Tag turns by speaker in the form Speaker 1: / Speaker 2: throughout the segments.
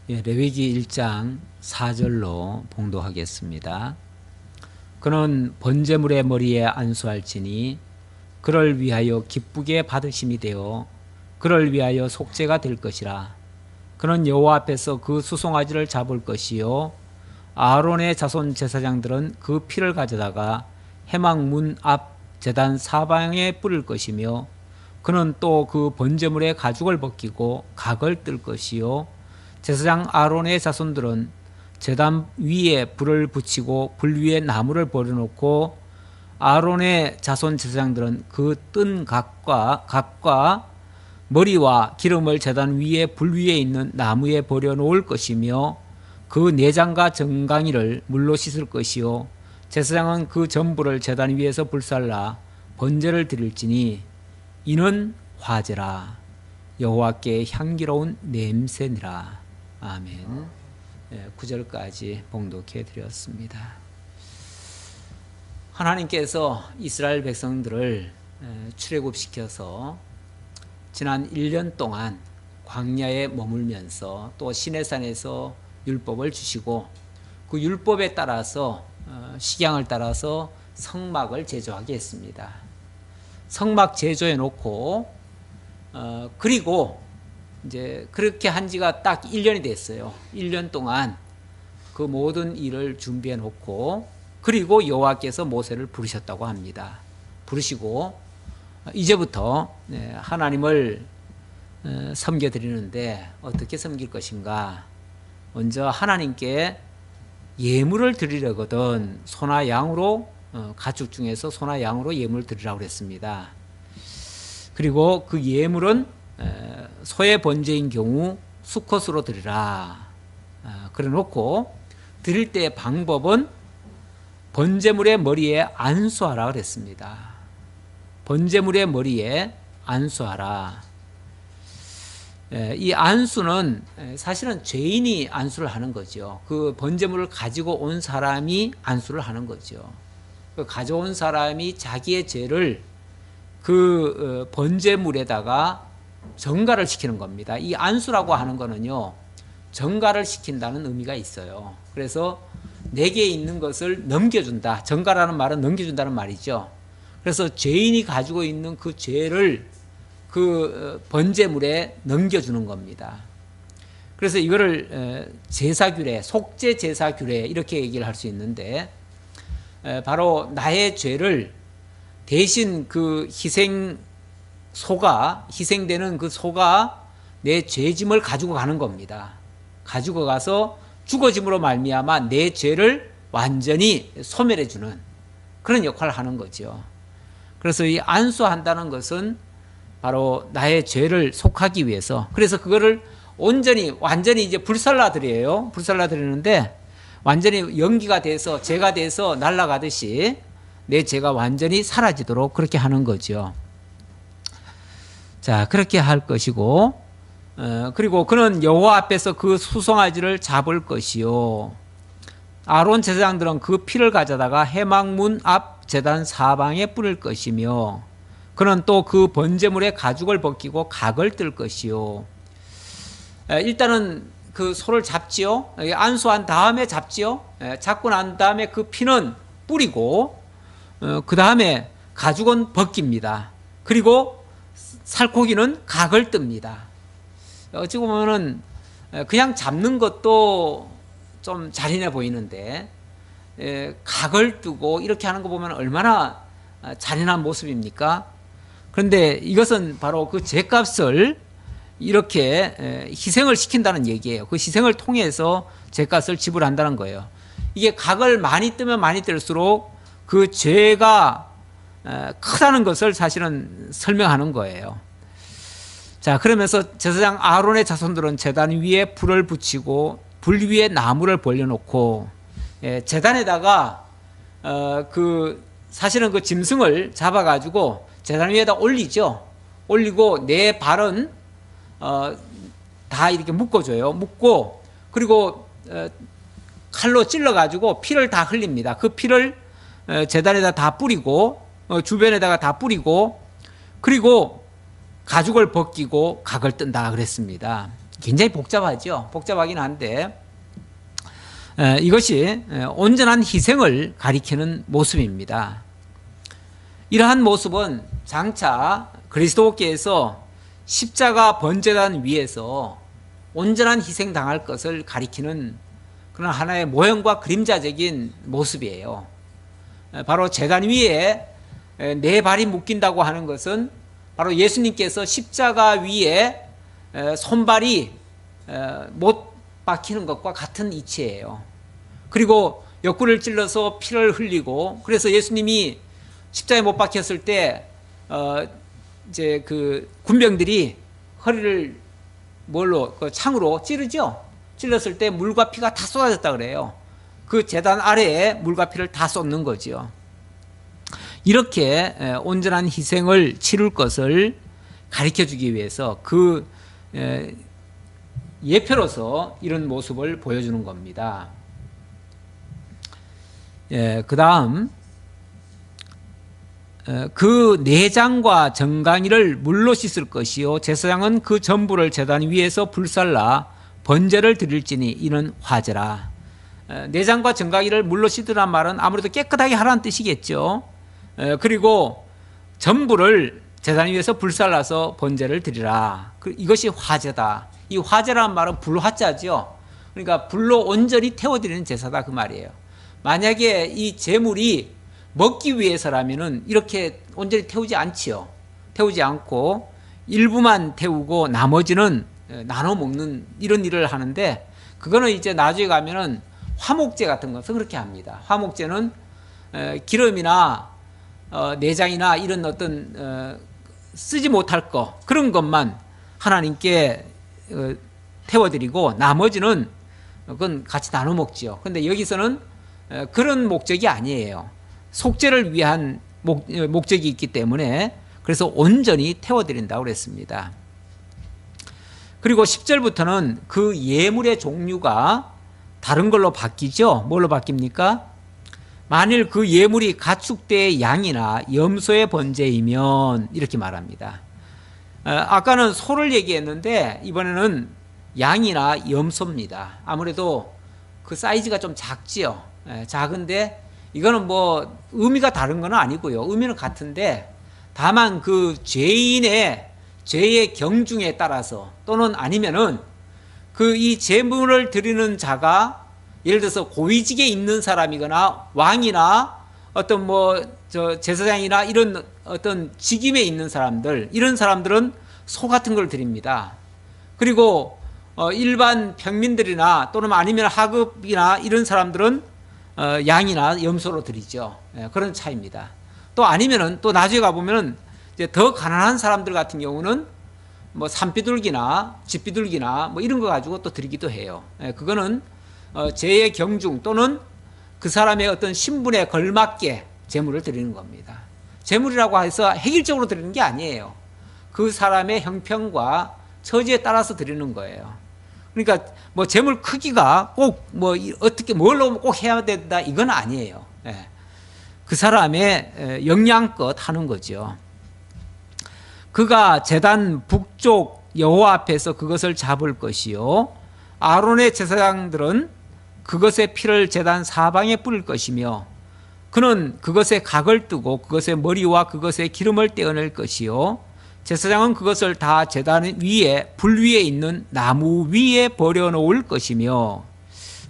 Speaker 1: 레위기 1장 4절로 봉독하겠습니다. 그는 번제물의 머리에 안수할지니 그를 위하여 기쁘게 받으심이 되어 그를 위하여 속죄가 될 것이라. 그는 여호와 앞에서 그 수송아지를 잡을 것이요 아론의 자손 제사장들은 그 피를 가져다가 회막 문 앞 제단 사방에 뿌릴 것이며 그는 또 그 번제물의 가죽을 벗기고 각을 뜰 것이요 제사장 아론의 자손들은 제단 위에 불을 붙이고 불 위에 나무를 버려놓고 아론의 자손 제사장들은 그 뜬 각과 머리와 기름을 제단 위에 불 위에 있는 나무에 버려놓을 것이며 그 내장과 정강이를 물로 씻을 것이요 제사장은 그 전부를 제단 위에서 불살라 번제를 드릴지니 이는 화제라 여호와께 향기로운 냄새니라. 아멘. 9절까지 봉독해 드렸습니다. 하나님께서 이스라엘 백성들을 출애굽시켜서 지난 1년 동안 광야에 머물면서 또 시내산에서 율법을 주시고 그 율법에 따라서 식양을 따라서 성막을 제조하게 했습니다. 성막 제조해 놓고 그리고 이제 그렇게 한 지가 딱 1년이 됐어요. 1년 동안 그 모든 일을 준비해 놓고 그리고 여호와께서 모세를 부르셨다고 합니다. 부르시고 이제부터 하나님을 섬겨드리는데 어떻게 섬길 것인가. 먼저 하나님께 예물을 드리려거든 소나 양으로 가축 중에서 소나 양으로 예물을 드리라고 했습니다. 그리고 그 예물은 소의 번제인 경우 수컷으로 드리라. 그래 놓고 드릴 때의 방법은 번제물의 머리에 안수하라 그랬습니다. 번제물의 머리에 안수하라. 이 안수는 사실은 죄인이 안수를 하는 거죠. 그 번제물을 가지고 온 사람이 안수를 하는 거죠. 그 가져온 사람이 자기의 죄를 그 번제물에다가 전가를 시키는 겁니다. 이 안수라고 하는 거는요, 전가를 시킨다는 의미가 있어요. 그래서 내게 있는 것을 넘겨준다. 전가라는 말은 넘겨준다는 말이죠. 그래서 죄인이 가지고 있는 그 죄를 그 번제물에 넘겨주는 겁니다. 그래서 이거를 제사규례, 속죄 제사규례 이렇게 얘기를 할 수 있는데 바로 나의 죄를 대신 그 희생되는 그 소가 내 죄짐을 가지고 가는 겁니다. 가지고 가서 죽어짐으로 말미암아 내 죄를 완전히 소멸해주는 그런 역할을 하는 거죠. 그래서 이 안수한다는 것은 바로 나의 죄를 속하기 위해서, 그래서 그거를 완전히 이제 불살라드려요. 불살라드리는데 완전히 연기가 돼서 죄가 돼서 날아가듯이 내 죄가 완전히 사라지도록 그렇게 하는 거죠. 자, 그렇게 할 것이고, 그리고 그는 여호와 앞에서 그 수송아지를 잡을 것이요 아론 제사장들은 그 피를 가져다가 회막문 앞 제단 사방에 뿌릴 것이며 그는 또 그 번제물의 가죽을 벗기고 각을 뜰 것이요. 일단은 그 소를 잡지요. 안수한 다음에 잡지요. 잡고 난 다음에 그 피는 뿌리고 그 다음에 가죽은 벗깁니다. 그리고 살코기는 각을 뜹니다. 어찌 보면은 그냥 잡는 것도 좀 잔인해 보이는데 각을 뜨고 이렇게 하는 거 보면 얼마나 잔인한 모습입니까? 그런데 이것은 바로 그 죄값을 이렇게 희생을 시킨다는 얘기예요. 그 희생을 통해서 죄값을 지불한다는 거예요. 이게 각을 많이 뜨면 많이 뜰수록 그 죄가 크다는 것을 사실은 설명하는 거예요. 자, 그러면서 제사장 아론의 자손들은 제단 위에 불을 붙이고 불 위에 나무를 벌려놓고 제단에다가 사실은 그 짐승을 잡아가지고 제단 위에다 올리죠. 올리고 내 발은 다 이렇게 묶어줘요. 묶고 그리고 칼로 찔러가지고 피를 다 흘립니다. 그 피를 제단에다 다 뿌리고 주변에다가 다 뿌리고 그리고 가죽을 벗기고 각을 뜬다 그랬습니다. 굉장히 복잡하죠. 복잡하긴 한데 이것이 온전한 희생을 가리키는 모습입니다. 이러한 모습은 장차 그리스도께서 십자가 번제단 위에서 온전한 희생 당할 것을 가리키는 그런 하나의 모형과 그림자적인 모습이에요. 바로 제단 위에 네 발이 묶인다고 하는 것은 바로 예수님께서 십자가 위에 손발이 못 박히는 것과 같은 이치예요. 그리고 옆구리를 찔러서 피를 흘리고, 그래서 예수님이 십자가에 못 박혔을 때 이제 그 군병들이 허리를 그 창으로 찌르죠. 찔렀을 때 물과 피가 다 쏟아졌다 그래요. 그 제단 아래에 물과 피를 다 쏟는 거죠. 이렇게 온전한 희생을 치룰 것을 가르쳐주기 위해서 그 예표로서 이런 모습을 보여주는 겁니다. 그 다음 그 내장과 정강이를 물로 씻을 것이요 제사장은 그 전부를 제단 위에서 불살라 번제를 드릴지니 이는 화제라. 내장과 정강이를 물로 씻으란 말은 아무래도 깨끗하게 하라는 뜻이겠죠. 그리고 전부를 제단 위에서 불살라서 번제를 드리라. 이것이 화제다. 이 화제라는 말은 불화자죠. 그러니까 불로 온전히 태워드리는 제사다 그 말이에요. 만약에 이 제물이 먹기 위해서라면은 이렇게 온전히 태우지 않지요. 태우지 않고 일부만 태우고 나머지는 나눠 먹는 이런 일을 하는데, 그거는 이제 나중에 가면은 화목제 같은 것을 그렇게 합니다. 화목제는 기름이나 내장이나 이런 어떤 쓰지 못할 거, 그런 것만 하나님께 태워드리고 나머지는 그건 같이 나눠 먹지요. 근데 여기서는 그런 목적이 아니에요. 속죄를 위한 목적이 있기 때문에 그래서 온전히 태워드린다고 그랬습니다. 그리고 10절부터는 그 예물의 종류가 다른 걸로 바뀌죠. 뭘로 바뀝니까? 만일 그 예물이 가축대의 양이나 염소의 번제이면 이렇게 말합니다. 아까는 소를 얘기했는데 이번에는 양이나 염소입니다. 아무래도 그 사이즈가 좀 작지요. 작은데 이거는 뭐 의미가 다른 건 아니고요. 의미는 같은데 다만 그 죄인의 죄의 경중에 따라서 또는 아니면은 그 이 제물을 드리는 자가 예를 들어서 고위직에 있는 사람이거나 왕이나 어떤 뭐 저 제사장이나 이런 어떤 직임에 있는 사람들, 이런 사람들은 소 같은 걸 드립니다. 그리고 일반 평민들이나 또는 아니면 하급이나 이런 사람들은 양이나 염소로 드리죠. 그런 차이입니다. 또 아니면은 또 나중에 가보면은 이제 더 가난한 사람들 같은 경우는 뭐 산비둘기나 집비둘기나 뭐 이런 거 가지고 또 드리기도 해요. 그거는 제의 경중 또는 그 사람의 어떤 신분에 걸맞게 제물을 드리는 겁니다. 제물이라고 해서 획일적으로 드리는 게 아니에요. 그 사람의 형편과 처지에 따라서 드리는 거예요. 그러니까 뭐 제물 크기가 꼭 뭐 어떻게 뭘로 꼭 해야 된다 이건 아니에요. 그 사람의 역량껏 하는 거죠. 그가 제단 북쪽 여호와 앞에서 그것을 잡을 것이요 아론의 제사장들은 그것의 피를 제단 사방에 뿌릴 것이며 그는 그것에 각을 뜨고 그것의 머리와 그것의 기름을 떼어낼 것이요 제사장은 그것을 다 제단 위에 불 위에 있는 나무 위에 버려놓을 것이며,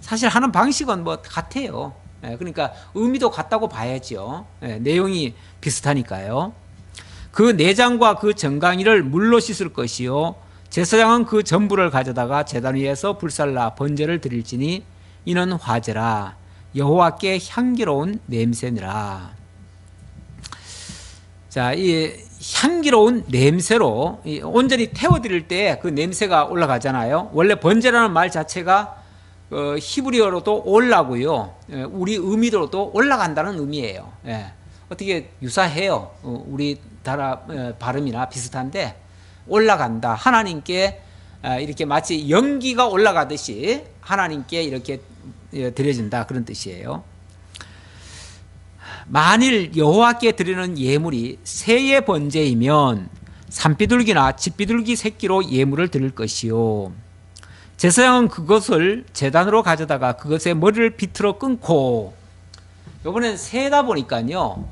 Speaker 1: 사실 하는 방식은 뭐 같아요. 그러니까 의미도 같다고 봐야죠. 내용이 비슷하니까요. 그 내장과 그 정강이를 물로 씻을 것이요 제사장은 그 전부를 가져다가 제단 위에서 불살라 번제를 드릴지니 이는 화제라 여호와께 향기로운 냄새니라. 자, 이 향기로운 냄새로 온전히 태워드릴 때 그 냄새가 올라가잖아요. 원래 번제라는 말 자체가 히브리어로도 올라고요. 우리 의미로도 올라간다는 의미예요. 어떻게 유사해요. 우리 발음이나 비슷한데 올라간다. 하나님께 이렇게 마치 연기가 올라가듯이 하나님께 이렇게 드려진다 그런 뜻이에요. 만일 여호와께 드리는 예물이 새의 번제이면 산비둘기나 집비둘기 새끼로 예물을 드릴 것이요 제사장은 그것을 제단으로 가져다가 그것의 머리를 비틀어 끊고, 이번엔 새다 보니까요,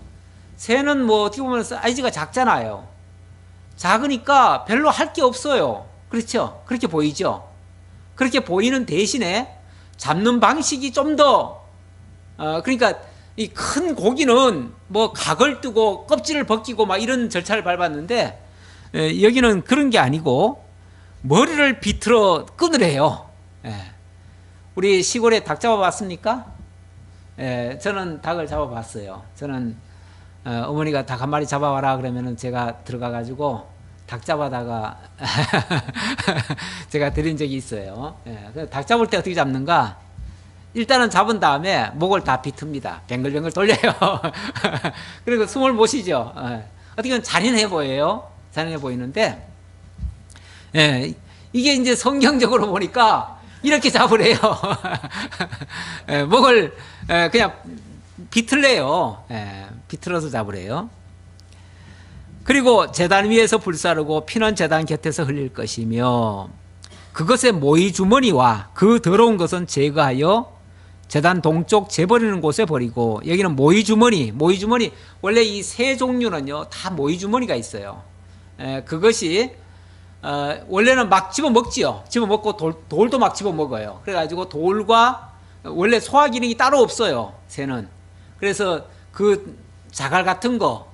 Speaker 1: 새는 뭐 어떻게 보면 사이즈가 작잖아요. 작으니까 별로 할 게 없어요. 그렇죠? 그렇게 보이죠? 그렇게 보이는 대신에 잡는 방식이 좀 더, 그러니까 이 큰 고기는 뭐 각을 뜨고 껍질을 벗기고 막 이런 절차를 밟았는데, 여기는 그런 게 아니고 머리를 비틀어 끊으래요. 우리 시골에 닭 잡아봤습니까? 저는 닭을 잡아봤어요. 저는 어머니가 닭 한 마리 잡아와라 그러면은 제가 들어가가지고 닭 잡아다가 제가 드린 적이 있어요. 닭 잡을 때 어떻게 잡는가? 일단은 잡은 다음에 목을 다 비틉니다. 뱅글뱅글 돌려요. 그리고 숨을 못 쉬죠. 어떻게 보면 잔인해 보여요. 잔인해 보이는데, 이게 이제 성경적으로 보니까 이렇게 잡으래요. 목을 그냥 비틀래요. 비틀어서 잡으래요. 그리고 제단 위에서 불사르고 피는 제단 곁에서 흘릴 것이며, 그것의 모이 주머니와 그 더러운 것은 제거하여 제단 동쪽 재버리는 곳에 버리고, 여기는 모이 주머니, 원래 이 새 종류는요 다 모이 주머니가 있어요. 그것이 원래는 막 집어 먹지요. 집어 먹고 돌도 막 집어 먹어요. 그래가지고 돌과, 원래 소화 기능이 따로 없어요, 새는. 그래서 그 자갈 같은 거,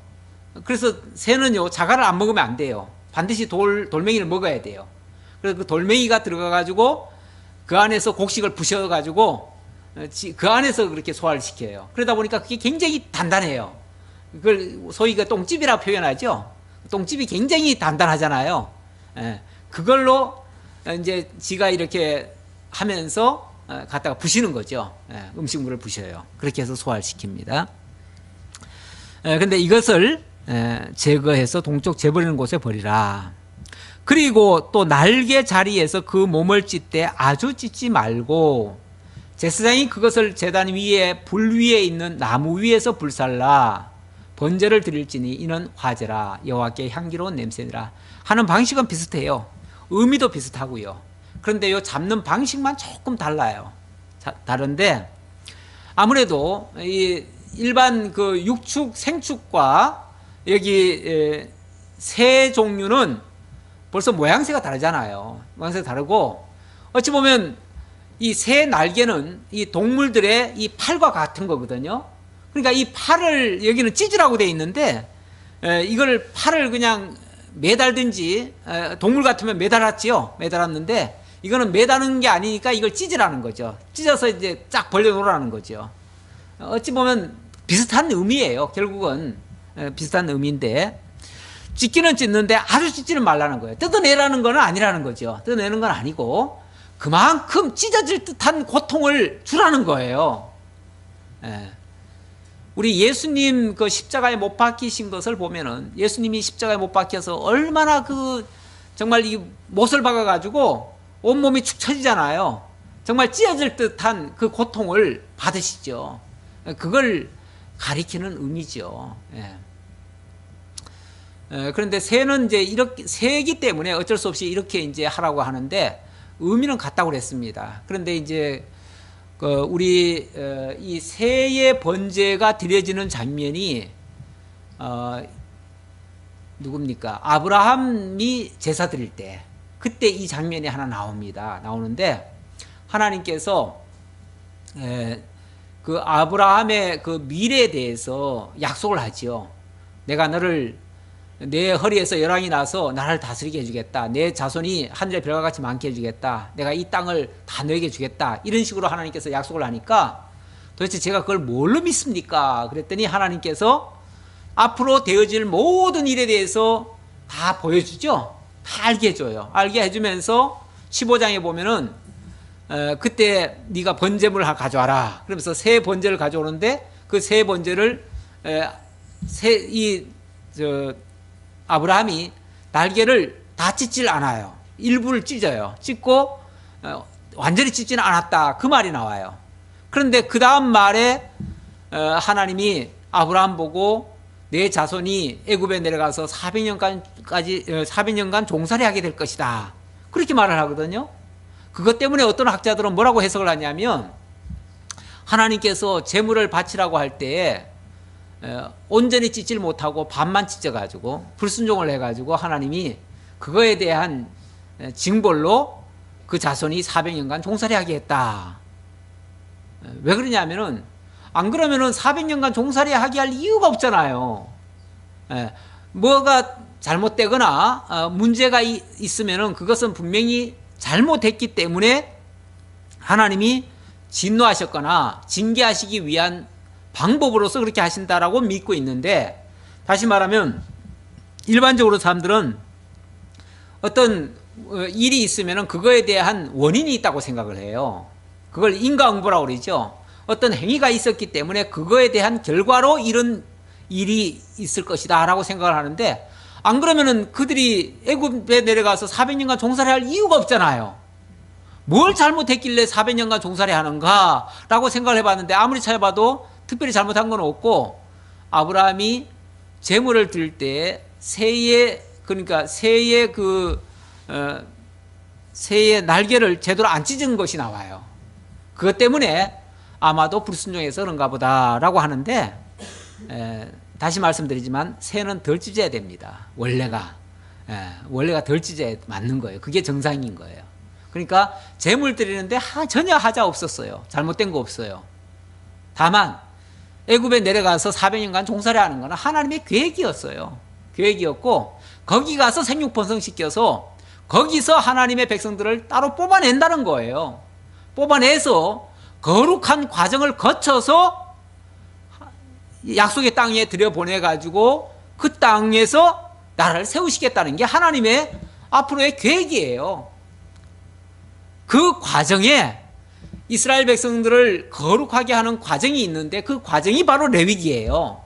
Speaker 1: 그래서 새는요 자갈을 안 먹으면 안 돼요. 반드시 돌멩이를 먹어야 돼요. 그래서 그 돌멩이가 들어가가지고 그 안에서 곡식을 부셔가지고 그 안에서 그렇게 소화를 시켜요. 그러다 보니까 그게 굉장히 단단해요. 그걸 소위 그 똥집이라 표현하죠. 똥집이 굉장히 단단하잖아요. 그걸로 이제 지가 이렇게 하면서 갖다가 부시는 거죠. 음식물을 부셔요. 그렇게 해서 소화를 시킵니다. 근데 이것을 제거해서 동쪽 재버리는 곳에 버리라. 그리고 또 날개 자리에서 그 몸을 찢되 아주 찢지 말고, 제사장이 그것을 제단 위에 불 위에 있는 나무 위에서 불살라 번제를 드릴지니 이는 화제라 여호와께 향기로운 냄새니라 하는 방식은 비슷해요. 의미도 비슷하고요. 그런데 요 잡는 방식만 조금 달라요. 다른데, 아무래도 이 일반 그 육축, 생축과 여기 새 종류는 벌써 모양새가 다르잖아요. 모양새가 다르고, 어찌 보면 이 새 날개는 이 동물들의 이 팔과 같은 거거든요. 그러니까 이 팔을 여기는 찢으라고 돼 있는데, 이걸 팔을 그냥 매달든지, 동물 같으면 매달았지요. 매달았는데 이거는 매다는 게 아니니까 이걸 찢으라는 거죠. 찢어서 이제 쫙 벌려놓으라는 거죠. 어찌 보면 비슷한 의미예요. 결국은 비슷한 의미인데, 찢기는 찢는데 아주 찢지는 말라는 거예요. 뜯어내라는 건 아니라는 거죠. 뜯어내는 건 아니고 그만큼 찢어질 듯한 고통을 주라는 거예요. 우리 예수님 그 십자가에 못 박히신 것을 보면은, 예수님이 십자가에 못 박혀서 얼마나 그 정말 이 못을 박아가지고 온몸이 축 처지잖아요. 정말 찢어질 듯한 그 고통을 받으시죠. 그걸 가리키는 의미죠. 그런데 새는 이제 이렇게 새이기 때문에 어쩔 수 없이 이렇게 이제 하라고 하는데, 의미는 같다고 그랬습니다. 그런데 이제 우리 이 새의 번제가 드려지는 장면이 누굽니까? 아브라함이 제사 드릴 때, 그때 이 장면이 하나 나옵니다. 나오는데, 하나님께서 그 아브라함의 그 미래에 대해서 약속을 하지요. 내가 너를 내 허리에서 열왕이 나서 나라를 다스리게 해주겠다. 내 자손이 하늘의 별과 같이 많게 해주겠다. 내가 이 땅을 다 너에게 주겠다. 이런 식으로 하나님께서 약속을 하니까, 도대체 제가 그걸 뭘로 믿습니까? 그랬더니 하나님께서 앞으로 되어질 모든 일에 대해서 다 보여주죠. 다 알게 해줘요. 알게 해주면서 15장에 보면은 그때 네가 번제물을 가져와라. 그러면서 새 번제를 가져오는데, 그 새 번제를 아브라함이 날개를 다 찢질 않아요. 일부를 찢어요. 찢고 완전히 찢지는 않았다, 그 말이 나와요. 그런데 그 다음 말에 하나님이 아브라함 보고 내 자손이 애굽에 내려가서 400년간 종살이 하게 될 것이다, 그렇게 말을 하거든요. 그것 때문에 어떤 학자들은 뭐라고 해석을 하냐면 하나님께서 제물을 바치라고 할 때에 온전히 찢질 못하고 반만 찢어가지고 불순종을 해가지고 하나님이 그거에 대한 징벌로 그 자손이 400년간 종살이 하게 했다. 왜 그러냐면은 안 그러면은 400년간 종살이 하게 할 이유가 없잖아요. 뭐가 잘못되거나 문제가 있으면은 그것은 분명히 잘못했기 때문에 하나님이 진노하셨거나 징계하시기 위한 방법으로서 그렇게 하신다라고 믿고 있는데, 다시 말하면 일반적으로 사람들은 어떤 일이 있으면 그거에 대한 원인이 있다고 생각을 해요. 그걸 인과응보라고 그러죠. 어떤 행위가 있었기 때문에 그거에 대한 결과로 이런 일이 있을 것이다 라고 생각을 하는데, 안 그러면은 그들이 애굽에 내려가서 400년간 종살이 할 이유가 없잖아요. 뭘 잘못했길래 400년간 종살이 하는가 라고 생각을 해봤는데 아무리 찾아봐도 특별히 잘못한 건 없고, 아브라함이 제물을 드릴 때 새의 새의 날개를 제대로 안 찢은 것이 나와요. 그것 때문에 아마도 불순종해서 그런가 보다라고 하는데, 다시 말씀드리지만 새는 덜 찢어야 됩니다. 원래가 덜 찢어야 맞는 거예요. 그게 정상인 거예요. 그러니까 제물 드리는데 전혀 하자 없었어요. 잘못된 거 없어요. 다만 애굽에 내려가서 400년간 종살이 하는 거는 하나님의 계획이었어요. 계획이었고, 거기 가서 생육번성시켜서 거기서 하나님의 백성들을 따로 뽑아낸다는 거예요. 뽑아내서 거룩한 과정을 거쳐서 약속의 땅에 들여보내가지고 그 땅에서 나라를 세우시겠다는 게 하나님의 앞으로의 계획이에요. 그 과정에 이스라엘 백성들을 거룩하게 하는 과정이 있는데 그 과정이 바로 레위기예요.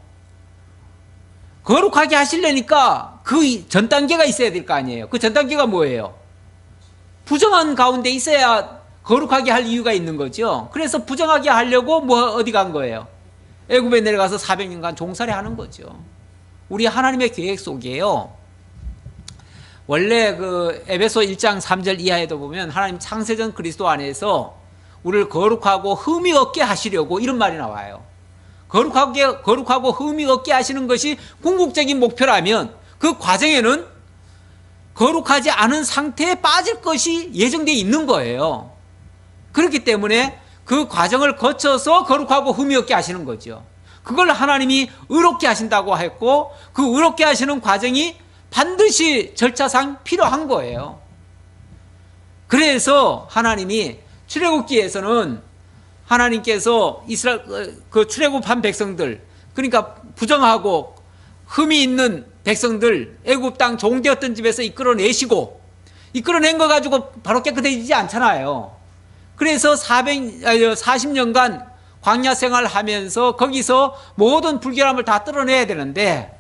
Speaker 1: 거룩하게 하시려니까 그 전 단계가 있어야 될 거 아니에요. 그 전 단계가 뭐예요? 부정한 가운데 있어야 거룩하게 할 이유가 있는 거죠. 그래서 부정하게 하려고 어디 간 거예요? 애굽에 내려가서 400년간 종살이 하는 거죠. 우리 하나님의 계획 속이에요. 원래 그 에베소 1장 3절 이하에도 보면 하나님 창세전 그리스도 안에서 우리를 거룩하고 흠이 없게 하시려고 이런 말이 나와요. 거룩하고 흠이 없게 하시는 것이 궁극적인 목표라면 그 과정에는 거룩하지 않은 상태에 빠질 것이 예정되어 있는 거예요. 그렇기 때문에 그 과정을 거쳐서 거룩하고 흠이 없게 하시는 거죠. 그걸 하나님이 의롭게 하신다고 했고, 그 의롭게 하시는 과정이 반드시 절차상 필요한 거예요. 그래서 하나님이 출애굽기에서는 하나님께서 이스라엘 그 출애굽한 백성들, 그러니까 부정하고 흠이 있는 백성들 애굽 땅 종되었던 집에서 이끌어낸 거 가지고 바로 깨끗해지지 않잖아요. 그래서 40년간 광야 생활을 하면서 거기서 모든 불결함을 다 뜯어내야 되는데,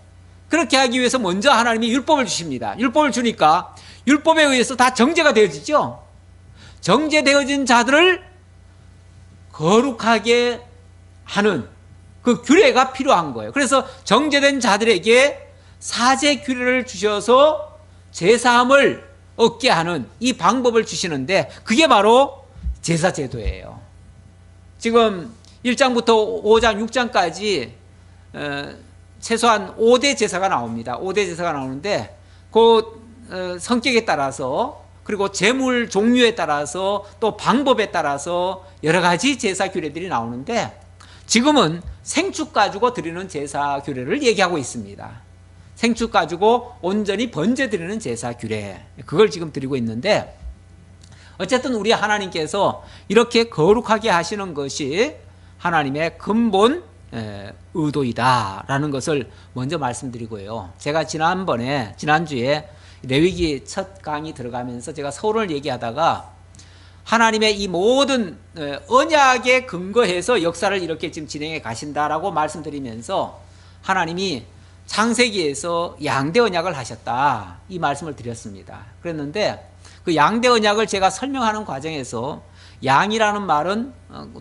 Speaker 1: 그렇게 하기 위해서 먼저 하나님이 율법을 주십니다. 율법을 주니까 율법에 의해서 다 정죄가 되어지죠. 정죄되어진 자들을 거룩하게 하는 그 규례가 필요한 거예요. 그래서 정죄된 자들에게 사제 규례를 주셔서 제사함을 얻게 하는 이 방법을 주시는데, 그게 바로 제사 제도예요. 지금 1장부터 5장, 6장까지 최소한 5대 제사가 나옵니다. 5대 제사가 나오는데 그 성격에 따라서, 그리고 제물 종류에 따라서, 또 방법에 따라서 여러 가지 제사 규례들이 나오는데, 지금은 생축 가지고 드리는 제사 규례를 얘기하고 있습니다. 생축 가지고 온전히 번제 드리는 제사 규례, 그걸 지금 드리고 있는데, 어쨌든 우리 하나님께서 이렇게 거룩하게 하시는 것이 하나님의 근본 의도이다라는 것을 먼저 말씀드리고요. 제가 지난주에 레위기 첫 강의 들어가면서 제가 서론을 얘기하다가 하나님의 이 모든 언약에 근거해서 역사를 이렇게 지금 진행해 가신다라고 말씀드리면서 하나님이 창세기에서 양대 언약을 하셨다, 이 말씀을 드렸습니다. 그랬는데 그 양대 언약을 제가 설명하는 과정에서 양이라는 말은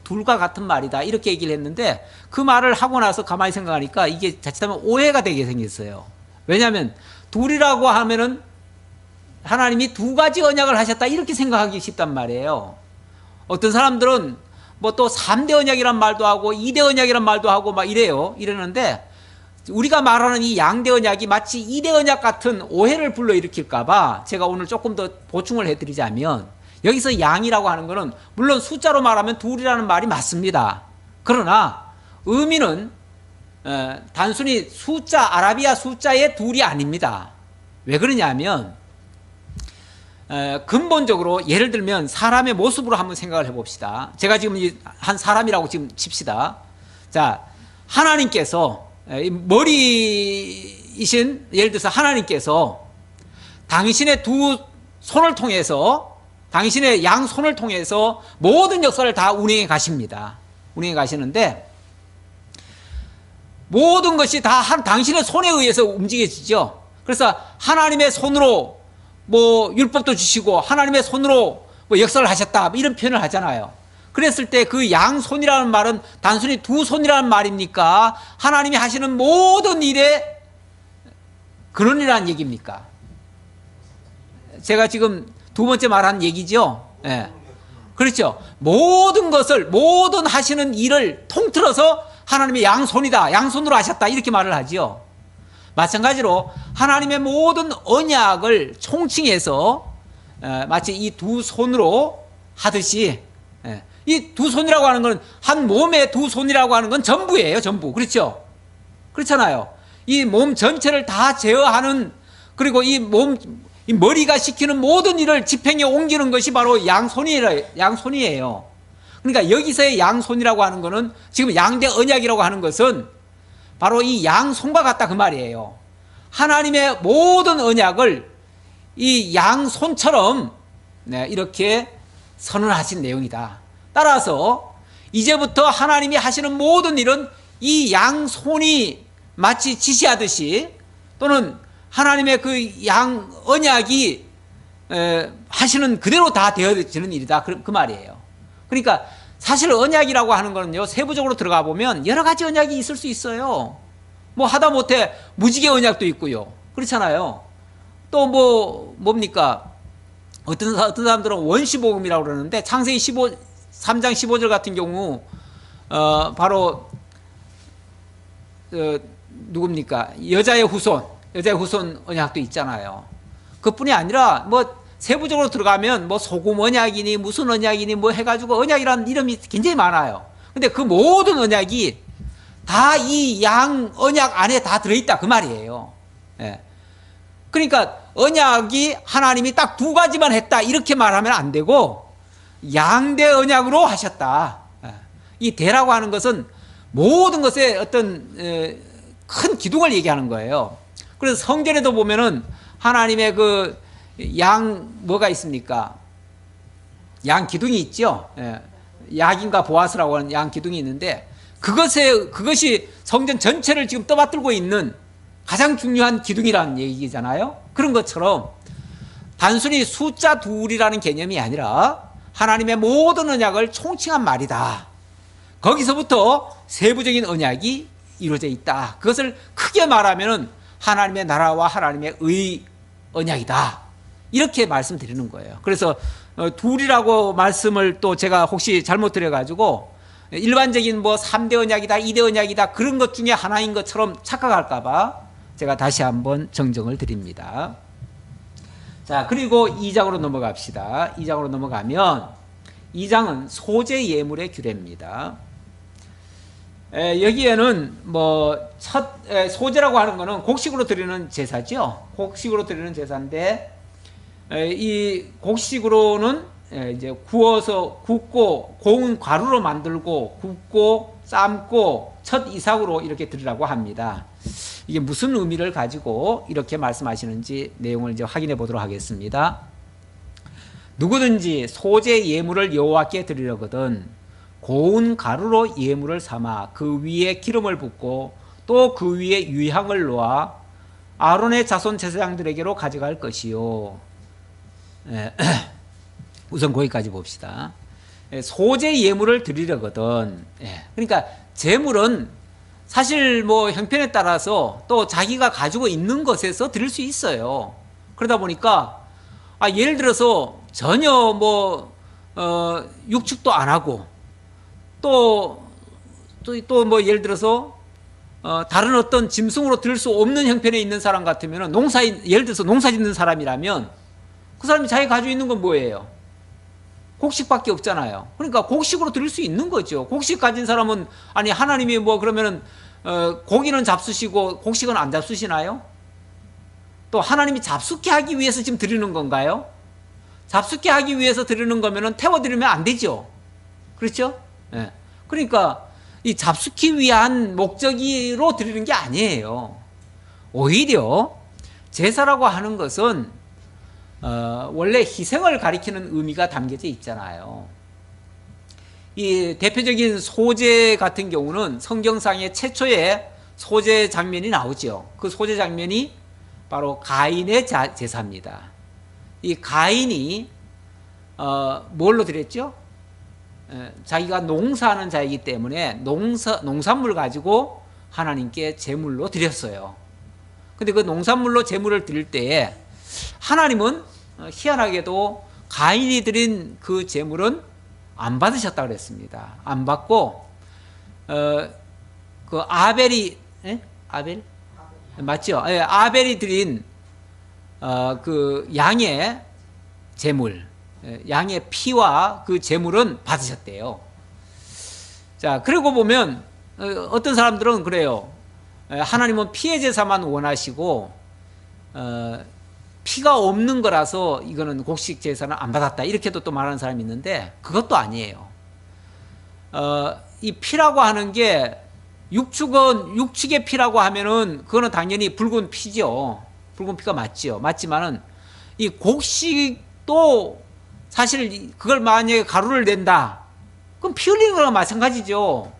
Speaker 1: 둘과 같은 말이다, 이렇게 얘기를 했는데, 그 말을 하고 나서 가만히 생각하니까 이게 자칫하면 오해가 되게 생겼어요. 왜냐하면 둘이라고 하면은 하나님이 두 가지 언약을 하셨다 이렇게 생각하기 쉽단 말이에요. 어떤 사람들은 뭐 또 3대 언약이란 말도 하고 2대 언약이란 말도 하고 막 이러는데 우리가 말하는 이 양대 언약이 마치 2대 언약 같은 오해를 불러일으킬까 봐 제가 오늘 조금 더 보충을 해드리자면, 여기서 양이라고 하는 것은 물론 숫자로 말하면 둘이라는 말이 맞습니다. 그러나 의미는 단순히 숫자, 아라비아 숫자의 둘이 아닙니다. 왜 그러냐면 근본적으로 예를 들면 사람의 모습으로 한번 생각을 해봅시다. 제가 지금 한 사람이라고 지금 칩시다. 자, 하나님께서 머리이신, 예를 들어서 하나님께서 당신의 두 손을 통해서, 당신의 양손을 통해서 모든 역사를 다 운행해 가십니다. 운행해 가시는데 모든 것이 다 당신의 손에 의해서 움직여지죠. 그래서 하나님의 손으로 뭐 율법도 주시고 하나님의 손으로 뭐 역사를 하셨다 이런 표현을 하잖아요. 그랬을 때 그 양손이라는 말은 단순히 두 손이라는 말입니까? 하나님이 하시는 모든 일의 근원이라는 얘기입니까? 제가 지금 두 번째 말한 얘기죠. 예. 그렇죠. 모든 것을, 모든 하시는 일을 통틀어서 하나님의 양손이다, 양손으로 하셨다 이렇게 말을 하죠. 마찬가지로 하나님의 모든 언약을 총칭해서 마치 이 두 손으로 하듯이, 이 두 손이라고 하는 건 한 몸의 두 손이라고 하는 건 전부예요. 전부. 그렇죠? 그렇잖아요. 이 몸 전체를 다 제어하는, 그리고 이 머리가 시키는 모든 일을 집행에 옮기는 것이 바로 양손이에요. 그러니까 여기서의 양손이라고 하는 것은, 지금 양대 언약이라고 하는 것은 바로 이 양손과 같다 그 말이에요. 하나님의 모든 언약을 이 양손처럼 이렇게 선언하신 내용이다. 따라서 이제부터 하나님이 하시는 모든 일은 이 양손이 마치 지시하듯이, 또는 하나님의 그 양 언약이 하시는 그대로 다 되어지는 일이다 그 말이에요. 그러니까 사실 언약이라고 하는 거는요, 세부적으로 들어가 보면 여러 가지 언약이 있을 수 있어요. 뭐 하다못해 무지개 언약도 있고요. 그렇잖아요. 또 뭡니까? 어떤 사람들은 원시복음이라고 그러는데, 창세기 3장 15절 같은 경우 바로 누굽니까? 여자의 후손 언약도 있잖아요. 그뿐이 아니라 뭐 세부적으로 들어가면 뭐 소금 언약이니 무슨 언약이니 뭐 해가지고 언약이라는 이름이 굉장히 많아요. 근데 그 모든 언약이 다 이 양 언약 안에 다 들어있다 그 말이에요. 예. 그러니까 언약이 하나님이 딱 두 가지만 했다 이렇게 말하면 안 되고 양대 언약으로 하셨다. 예. 이 대라고 하는 것은 모든 것에 어떤 큰 기둥을 얘기하는 거예요. 그래서 성전에도 보면은 하나님의 그 뭐가 있습니까? 양 기둥이 있죠. 예. 야긴과 보아스라고 하는 양 기둥이 있는데, 그것이 성전 전체를 지금 떠받들고 있는 가장 중요한 기둥이라는 얘기잖아요. 그런 것처럼 단순히 숫자 둘이라는 개념이 아니라 하나님의 모든 언약을 총칭한 말이다. 거기서부터 세부적인 언약이 이루어져 있다. 그것을 크게 말하면 하나님의 나라와 하나님의 의 언약이다. 이렇게 말씀드리는 거예요. 그래서 둘이라고 말씀을 또 제가 혹시 잘못 드려가지고 일반적인 뭐 3대 언약이다, 2대 언약이다 그런 것 중에 하나인 것처럼 착각할까봐 제가 다시 한번 정정을 드립니다. 자, 그리고 2장으로 넘어갑시다. 2장으로 넘어가면 2장은 소재 예물의 규례입니다. 여기에는 뭐 소재라고 하는 것은 곡식으로 드리는 제사죠. 곡식으로 드리는 제사인데, 이 곡식으로는 이제 구워서 굽고 고운 가루로 만들고 굽고 삶고 첫 이삭으로 이렇게 드리라고 합니다. 이게 무슨 의미를 가지고 이렇게 말씀하시는지 내용을 이제 확인해 보도록 하겠습니다. 누구든지 소재 예물을 여호와께 드리려거든 고운 가루로 예물을 삼아 그 위에 기름을 붓고 또 그 위에 유향을 놓아 아론의 자손 제사장들에게로 가져갈 것이요. 우선 거기까지 봅시다. 소재 예물을 드리려거든. 그러니까 제물은 사실 뭐 형편에 따라서 또 자기가 가지고 있는 것에서 드릴 수 있어요. 그러다 보니까 예를 들어서 전혀 육축도 안 하고 또 뭐 예를 들어서 다른 어떤 짐승으로 들 수 없는 형편에 있는 사람 같으면 예를 들어서 농사 짓는 사람이라면 그 사람이 자기 가지고 있는 건 뭐예요? 곡식밖에 없잖아요. 그러니까 곡식으로 들을 수 있는 거죠. 곡식 가진 사람은 아니 하나님이 그러면은 고기는 잡수시고 곡식은 안 잡수시나요? 또 하나님이 잡숫게 하기 위해서 지금 드리는 건가요? 잡숫게 하기 위해서 드리는 거면은 태워드리면 안 되죠. 그렇죠? 예. 그러니까 이 잡숫기 위한 목적으로 드리는 게 아니에요. 오히려 제사라고 하는 것은 원래 희생을 가리키는 의미가 담겨져 있잖아요. 이 대표적인 소제 같은 경우는 성경상의 최초의 소제 장면이 나오죠. 그 소제 장면이 바로 가인의 제사입니다. 이 가인이 뭘로 드렸죠? 자기가 농사하는 자이기 때문에 농산물 가지고 하나님께 제물로 드렸어요. 근데 그 농산물로 제물을 드릴 때에 하나님은 희한하게도 가인이 드린 그 제물은 안 받으셨다고 그랬습니다. 안 받고 그 아벨이 아벨 맞죠? 예, 아벨이 드린 그 양의 제물, 양의 피와 그 제물은 받으셨대요. 자, 그러고 보면 어떤 사람들은 그래요. 하나님은 피의 제사만 원하시고 피가 없는 거라서 이거는 곡식 제사는 안 받았다, 이렇게도 또 말하는 사람이 있는데 그것도 아니에요. 이 피라고 하는 게 육축의 피라고 하면은 그거는 당연히 붉은 피죠. 붉은 피가 맞지만은 이 곡식도 사실 그걸 만약에 가루를 낸다, 그럼 피 흘리는 거랑 마찬가지죠.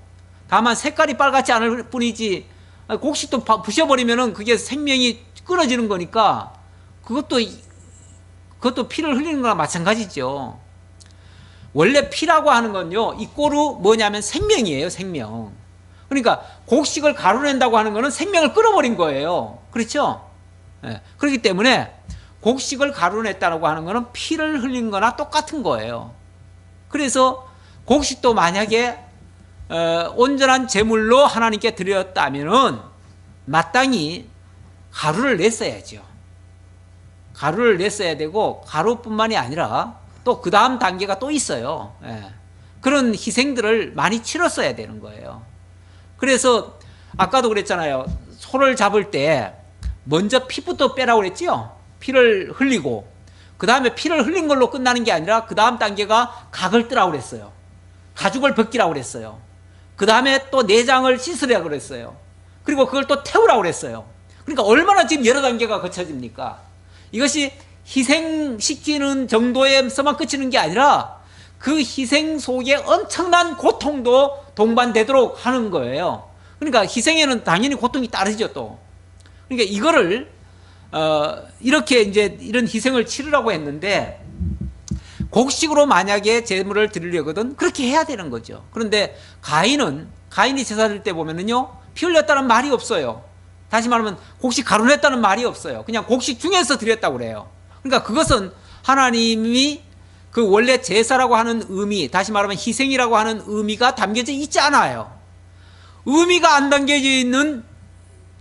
Speaker 1: 다만 색깔이 빨갛지 않을 뿐이지 곡식도 부셔버리면은 그게 생명이 끊어지는 거니까 그것도 피를 흘리는 거랑 마찬가지죠. 원래 피라고 하는 건요, 이꼬르 뭐냐면 생명이에요, 생명. 그러니까 곡식을 가루낸다고 하는 거는 생명을 끊어버린 거예요. 그렇죠? 네. 그렇기 때문에 곡식을 가루냈다고 하는 거는 피를 흘린 거나 똑같은 거예요. 그래서 곡식도 만약에 온전한 제물로 하나님께 드렸다면은 마땅히 가루를 냈어야죠. 가루를 냈어야 되고, 가루뿐만이 아니라 또 그 다음 단계가 또 있어요. 예. 그런 희생들을 많이 치렀어야 되는 거예요. 그래서 아까도 그랬잖아요. 소를 잡을 때 먼저 피부터 빼라고 그랬죠. 피를 흘리고 그 다음에 피를 흘린 걸로 끝나는 게 아니라 그 다음 단계가 각을 뜨라고 그랬어요. 가죽을 벗기라고 그랬어요. 그 다음에 또 내장을 씻으라고 그랬어요. 그리고 그걸 또 태우라고 그랬어요. 그러니까 얼마나 지금 여러 단계가 거쳐집니까? 이것이 희생시키는 정도에서만 그치는 게 아니라 그 희생 속에 엄청난 고통도 동반되도록 하는 거예요. 그러니까 희생에는 당연히 고통이 따르죠, 또. 그러니까 이거를 이렇게 이제 이런 희생을 치르라고 했는데, 곡식으로 만약에 제물을 드리려거든 그렇게 해야 되는 거죠. 그런데 가인이 제사 드릴 때 보면은요, 피 흘렸다는 말이 없어요. 다시 말하면 곡식 가루냈다는 말이 없어요. 그냥 곡식 중에서 드렸다고 그래요. 그러니까 그것은 하나님이 그 원래 제사라고 하는 의미, 다시 말하면 희생이라고 하는 의미가 담겨져 있지 않아요. 의미가 안 담겨져 있는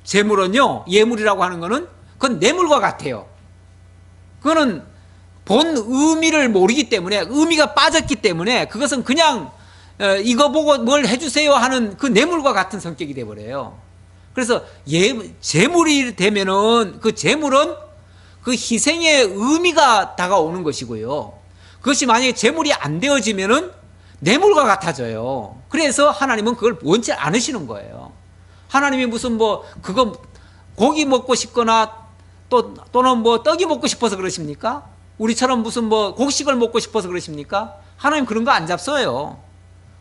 Speaker 1: 제물은요, 예물이라고 하는 거는 그건 뇌물과 같아요. 그거는 본 의미를 모르기 때문에, 의미가 빠졌기 때문에 그것은 그냥 이거 보고 뭘 해주세요 하는 그 뇌물과 같은 성격이 돼버려요. 그래서 제물이 되면은 그 제물은 그 희생의 의미가 다가오는 것이고요. 그것이 만약에 제물이 안 되어지면은 뇌물과 같아져요. 그래서 하나님은 그걸 원치 않으시는 거예요. 하나님이 무슨 그거 고기 먹고 싶거나 또는 떡이 먹고 싶어서 그러십니까? 우리처럼 무슨 곡식을 먹고 싶어서 그러십니까? 하나님 그런 거 안 잡서요.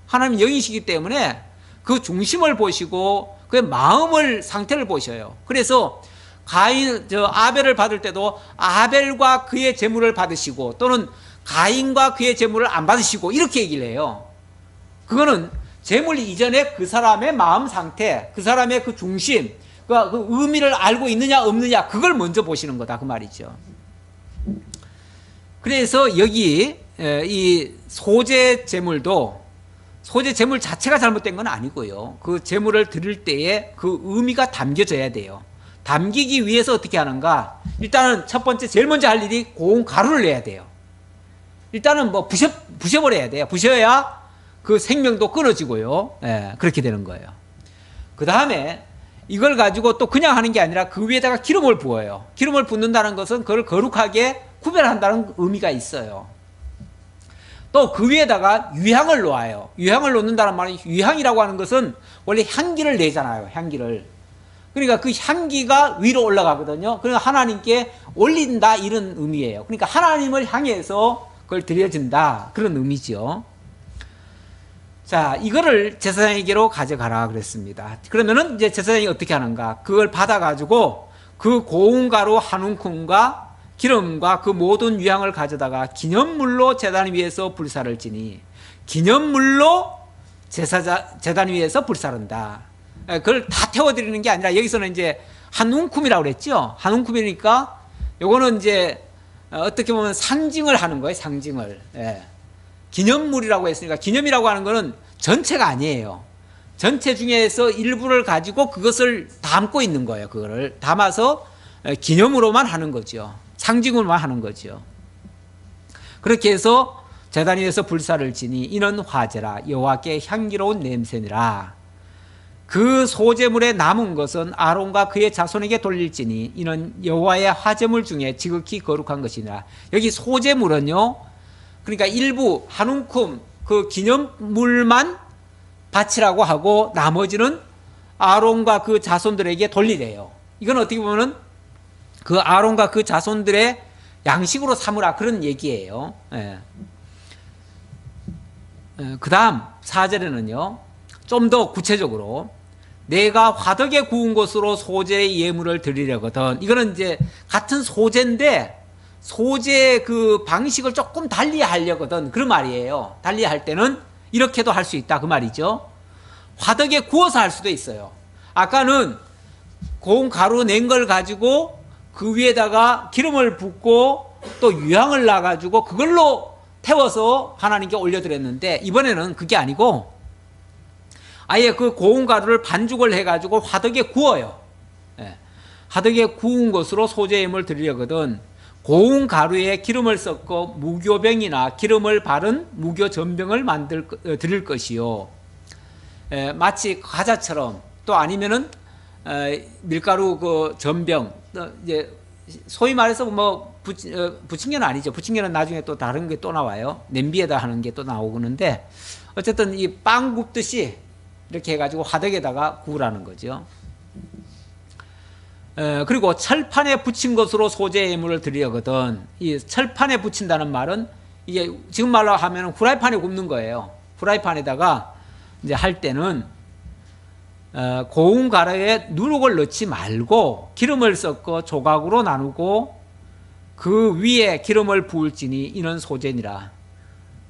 Speaker 1: 하나님 영이시기 때문에 그 중심을 보시고 그 마음을 상태를 보셔요. 그래서 아벨을 받을 때도 아벨과 그의 제물을 받으시고, 또는 가인과 그의 제물을 안 받으시고, 이렇게 얘기를 해요. 그거는 제물 이전에 그 사람의 마음 상태, 그 사람의 그 중심, 그 의미를 알고 있느냐 없느냐, 그걸 먼저 보시는 거다, 그 말이죠. 그래서 여기 이 소재 제물도 소재 제물 자체가 잘못된 건 아니고요. 그 제물을 드릴 때에 그 의미가 담겨져야 돼요. 담기기 위해서 어떻게 하는가? 일단은 첫 번째 제일 먼저 할 일이 고운 가루를 내야 돼요. 일단은 뭐 부셔버려야 돼요. 부셔야 그 생명도 끊어지고요. 예, 그렇게 되는 거예요. 그 다음에 이걸 가지고 또 그냥 하는 게 아니라 그 위에다가 기름을 부어요. 기름을 붓는다는 것은 그걸 거룩하게 구별한다는 의미가 있어요. 또 그 위에다가 유향을 놓아요. 유향을 놓는다는 말은, 유향이라고 하는 것은 원래 향기를 내잖아요. 향기를. 그러니까 그 향기가 위로 올라가거든요. 그러니까 하나님께 올린다, 이런 의미예요. 그러니까 하나님을 향해서 그걸 드려진다, 그런 의미죠. 자, 이거를 제사장에게로 가져가라 그랬습니다. 그러면은 이제 제사장이 어떻게 하는가? 그걸 받아가지고 그 고운 가루 한 움큼과 기름과 그 모든 유향을 가져다가 기념물로 제단 위에서 불사를 지니, 기념물로 제단 위에서 불사른다. 그걸 다 태워드리는 게 아니라 여기서는 이제 한 움큼이라고 그랬죠. 한 움큼이니까 요거는 이제 어떻게 보면 상징을 하는 거예요. 상징을. 예. 기념물이라고 했으니까, 기념이라고 하는 거는 전체가 아니에요. 전체 중에서 일부를 가지고 그것을 담고 있는 거예요. 그거를 담아서 기념으로만 하는 거죠. 상징으로만 하는 거죠. 그렇게 해서 제단 위에서 불사를 지니 이는 화제라, 여호와께 향기로운 냄새니라. 그 소제물에 남은 것은 아론과 그의 자손에게 돌릴지니 이는 여호와의 화제물 중에 지극히 거룩한 것이니라. 여기 소제물은요, 그러니까 일부 한 움큼 그 기념물만 바치라고 하고 나머지는 아론과 그 자손들에게 돌리래요. 이건 어떻게 보면은 그 아론과 그 자손들의 양식으로 삼으라, 그런 얘기예요. 예. 그 다음 4절에는요 좀 더 구체적으로, 내가 화덕에 구운 것으로 소재의 예물을 드리려거든. 이거는 이제 같은 소재인데 소재 그 방식을 조금 달리 하려거든, 그런 말이에요. 달리 할 때는 이렇게도 할 수 있다, 그 말이죠. 화덕에 구워서 할 수도 있어요. 아까는 고운 가루 낸 걸 가지고 그 위에다가 기름을 붓고 또 유향을 놔가지고 그걸로 태워서 하나님께 올려드렸는데, 이번에는 그게 아니고 아예 그 고운 가루를 반죽을 해가지고 화덕에 구워요. 예. 화덕에 구운 것으로 소제예물 드리려거든 고운 가루에 기름을 섞어 무교병이나 기름을 바른 무교전병을 드릴 것이요. 마치 과자처럼, 또 아니면은 밀가루 그 전병, 이제 소위 말해서 뭐 부침개는 아니죠. 부침개는 나중에 또 다른 게 또 나와요. 냄비에다 하는 게 또 나오고 그러는데, 어쨌든 이 빵 굽듯이 이렇게 해가지고 화덕에다가 구우라는 거죠. 그리고 철판에 붙인 것으로 소재 예물을 드리려거든. 이 철판에 붙인다는 말은 이게 지금 말로 하면 후라이팬에 굽는 거예요. 후라이팬에다가 이제 할 때는 고운 가루에 누룩을 넣지 말고 기름을 섞어 조각으로 나누고 그 위에 기름을 부을지니 이는 소재니라.